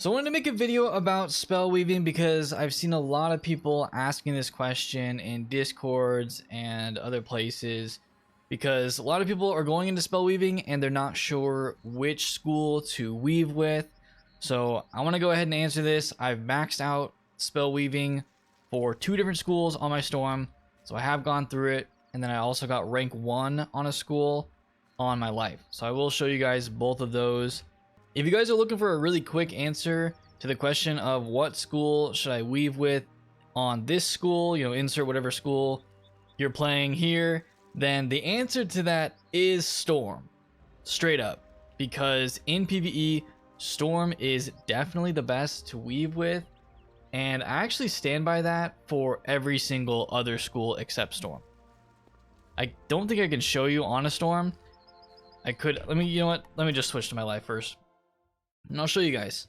So I wanted to make a video about spell weaving because I've seen a lot of people asking this question in Discords and other places, because a lot of people are going into spell weaving and they're not sure which school to weave with. So I want to go ahead and answer this. I've maxed out spell weaving for 2 different schools on my storm, so I have gone through it, and then I also got rank 1 on a school on my life. So I will show you guys both of those. If you guys are looking for a really quick answer to the question of what school should I weave with on this school, insert whatever school you're playing here, then the answer to that is Storm. Straight up. Because in PvE, Storm is definitely the best to weave with, and I actually stand by that for every single other school except Storm. I don't think I can show you on a Storm. I could, let me just switch to my life first. And I'll show you guys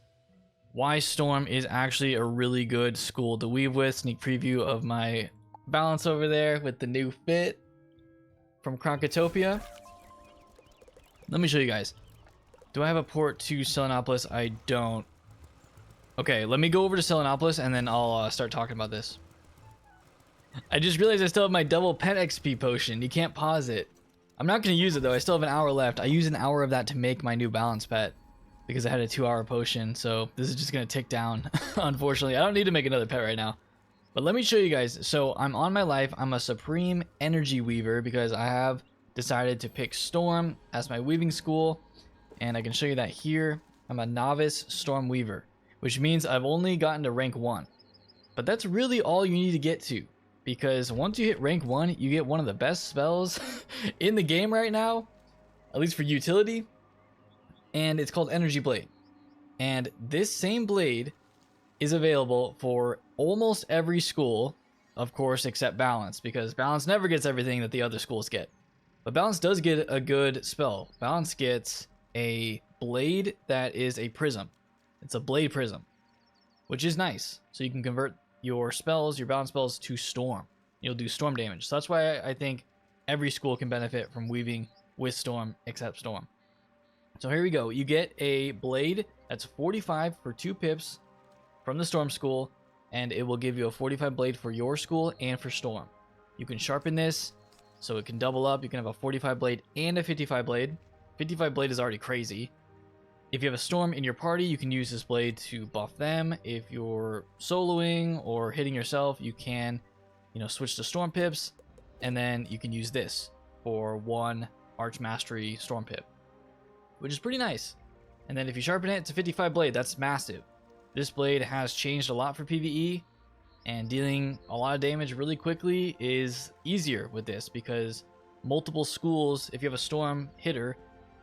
why Storm is actually a really good school to weave with. Sneak preview of my balance over there with the new fit from Crocotopia. Let me show you guys. Do I have a port to Selenopolis? I don't. Okay, let me go over to Selenopolis and then I'll start talking about this. I just realized I still have my double pet XP potion. You can't pause it. I'm not going to use it though. I still have an hour left. I use an hour of that to make my new balance pet, because I had a 2-hour potion, so this is just going to tick down. Unfortunately, I don't need to make another pet right now. But let me show you guys. So I'm on my life. I'm a Supreme Energy Weaver because I have decided to pick Storm as my weaving school. And I can show you that here. I'm a Novice Storm Weaver, which means I've only gotten to rank 1. But that's really all you need to get to, because once you hit rank 1, you get one of the best spells in the game right now, at least for utility. And it's called Energy Blade. And this same blade is available for almost every school, of course, except Balance, because Balance never gets everything that the other schools get. But Balance does get a good spell. Balance gets a blade that is a prism. It's a blade prism, which is nice. So you can convert your spells, your Balance spells, to Storm. You'll do Storm damage. So that's why I think every school can benefit from weaving with Storm except Storm. So here we go. You get a blade that's 45 for 2 pips from the Storm school, and it will give you a 45 blade for your school and for Storm. You can sharpen this so it can double up. You can have a 45 blade and a 55 blade. 55 blade is already crazy. If you have a Storm in your party, you can use this blade to buff them. If you're soloing or hitting yourself, you can, switch to Storm pips, and then you can use this for 1 Arch Mastery Storm pip, which is pretty nice. And then if you sharpen it, it's a 55 blade. That's massive. This blade has changed a lot for PvE, and dealing a lot of damage really quickly is easier with this, because multiple schools, if you have a Storm hitter,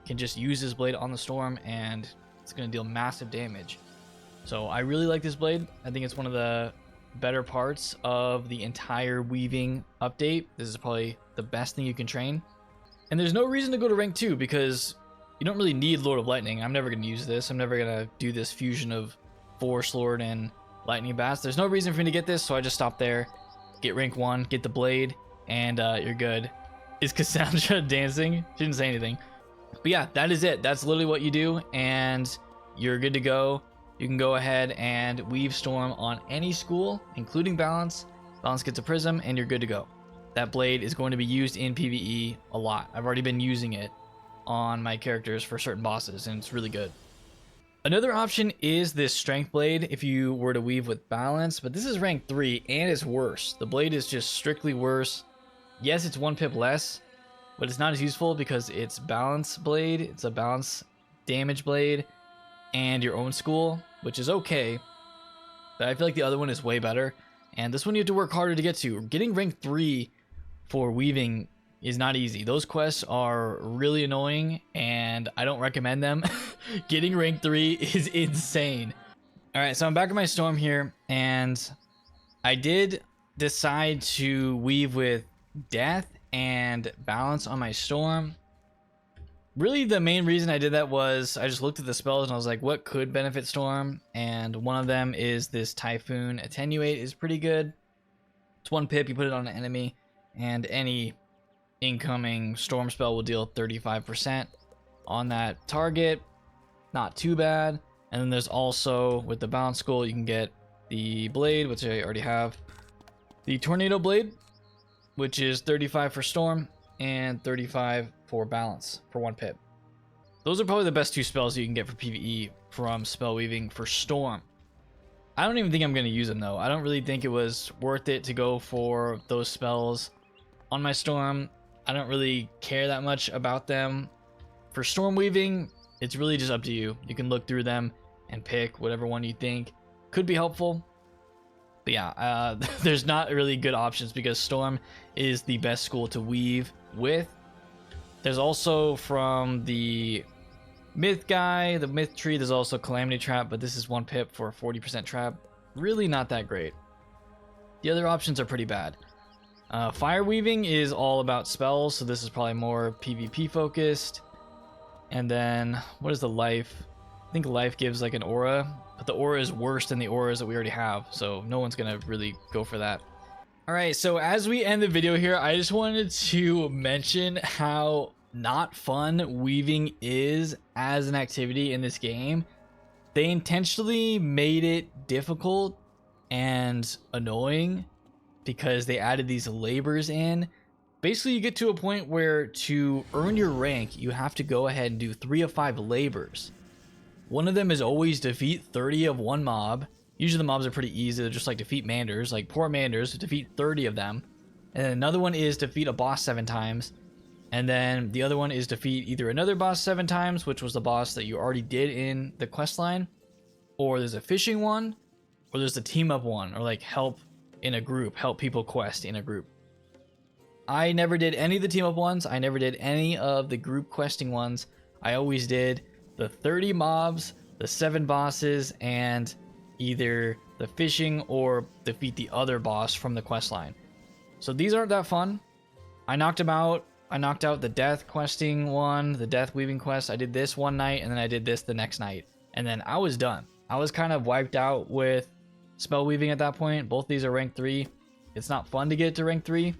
can just use this blade on the Storm and it's going to deal massive damage. So I really like this blade. I think it's one of the better parts of the entire weaving update. This is probably the best thing you can train. And there's no reason to go to rank 2, because you don't really need Lord of Lightning. I'm never going to use this. I'm never going to do this fusion of Force Lord and Lightning Bats. There's no reason for me to get this, so I just stop there, get rank 1, get the blade, and you're good. Is Cassandra dancing? She didn't say anything. But yeah, that is it. That's literally what you do, and you're good to go. You can go ahead and weave Storm on any school, including Balance. Balance gets a prism, and you're good to go. That blade is going to be used in PvE a lot. I've already been using it on my characters for certain bosses, and it's really good. Another option is this Strength Blade if you were to weave with Balance, but this is rank 3 and it's worse. The blade is just strictly worse. Yes, it's 1 pip less, but it's not as useful because it's Balance Blade. It's a balance damage blade and your own school, which is okay, but I feel like the other one is way better, and this one you have to work harder to get to. Getting rank 3 for weaving is not easy. Those quests are really annoying and I don't recommend them. Getting rank 3 is insane. Alright, so I'm back at my Storm here, and I did decide to weave with Death and Balance on my Storm. Really, the main reason I did that was I just looked at the spells and I was like, what could benefit Storm? And one of them is this Typhoon Attenuate is pretty good. It's 1 pip, you put it on an enemy, and any incoming Storm spell will deal 35% on that target. Not too bad. And then there's also, with the bounce school, you can get the blade, which I already have. The tornado blade, which is 35 for storm and 35 for balance for 1 pip. Those are probably the best 2 spells you can get for PvE from spell weaving for storm. I don't even think I'm going to use them though. I don't really think it was worth it to go for those spells on my storm. I don't really care that much about them. For storm weaving, it's really just up to you. You can look through them and pick whatever one you think could be helpful. But yeah, there's not really good options because storm is the best school to weave with. There's also from the myth guy, the myth tree, there's also calamity trap, but this is 1 pip for a 40% trap. Really not that great. The other options are pretty bad. Fire weaving is all about spells, so this is probably more PvP focused. And then what is the life? I think life gives like an aura, but the aura is worse than the auras that we already have, so no one's gonna really go for that. All right, so as we end the video here, I just wanted to mention how not fun weaving is as an activity in this game. They intentionally made it difficult and annoying because they added these labors in. Basically, you get to a point where to earn your rank, you have to go ahead and do 3 of 5 labors. One of them is always defeat 30 of one mob. Usually the mobs are pretty easy. They're just like defeat manders, like poor manders, defeat 30 of them. And then another one is defeat a boss 7 times. And then the other one is defeat either another boss 7 times, which was the boss that you already did in the quest line, or there's a fishing one, or there's a team up one, or like help in a group, help people quest in a group. I never did any of the team up ones. I never did any of the group questing ones. I always did the 30 mobs, the 7 bosses, and either the fishing or defeat the other boss from the quest line. So these aren't that fun. I knocked them out. I knocked out the death questing one, the death weaving quest. I did this one night, and then I did this the next night. And then I was done. I was kind of wiped out with spell weaving at that point. Both these are rank 3. It's not fun to get to rank 3.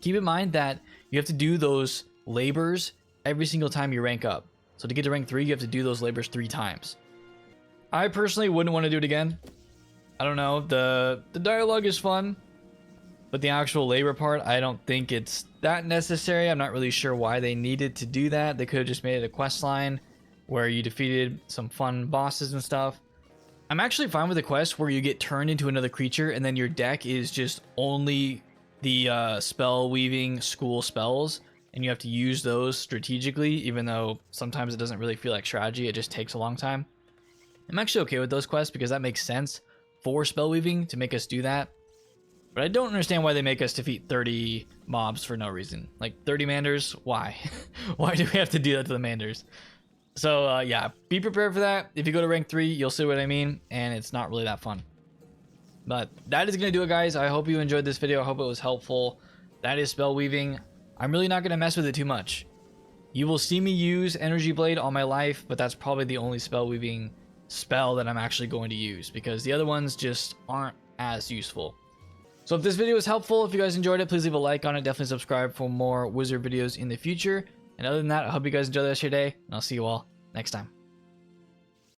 Keep in mind that you have to do those labors every single time you rank up. So to get to rank 3, you have to do those labors 3 times. I personally wouldn't want to do it again. I don't know. The dialogue is fun, but the actual labor part, I don't think it's that necessary. I'm not really sure why they needed to do that. They could have just made it a quest line where you defeated some fun bosses and stuff. I'm actually fine with a quest where you get turned into another creature and then your deck is just only the spell weaving school spells, and you have to use those strategically, even though sometimes it doesn't really feel like strategy. It just takes a long time. I'm actually okay with those quests because that makes sense for spell weaving to make us do that. But I don't understand why they make us defeat 30 mobs for no reason. Like 30 manders, why? Why do we have to do that to the manders? So yeah, be prepared for that. If you go to rank 3, you'll see what I mean, and it's not really that fun. But that is going to do it, guys. I hope you enjoyed this video. I hope it was helpful. That is spell weaving. I'm really not going to mess with it too much. You will see me use Energy Blade all my life, but that's probably the only spell weaving spell that I'm actually going to use because the other ones just aren't as useful. So if this video was helpful, if you guys enjoyed it, please leave a like on it. Definitely subscribe for more wizard videos in the future. And other than that, I hope you guys enjoy the rest of your day, and I'll see you all next time.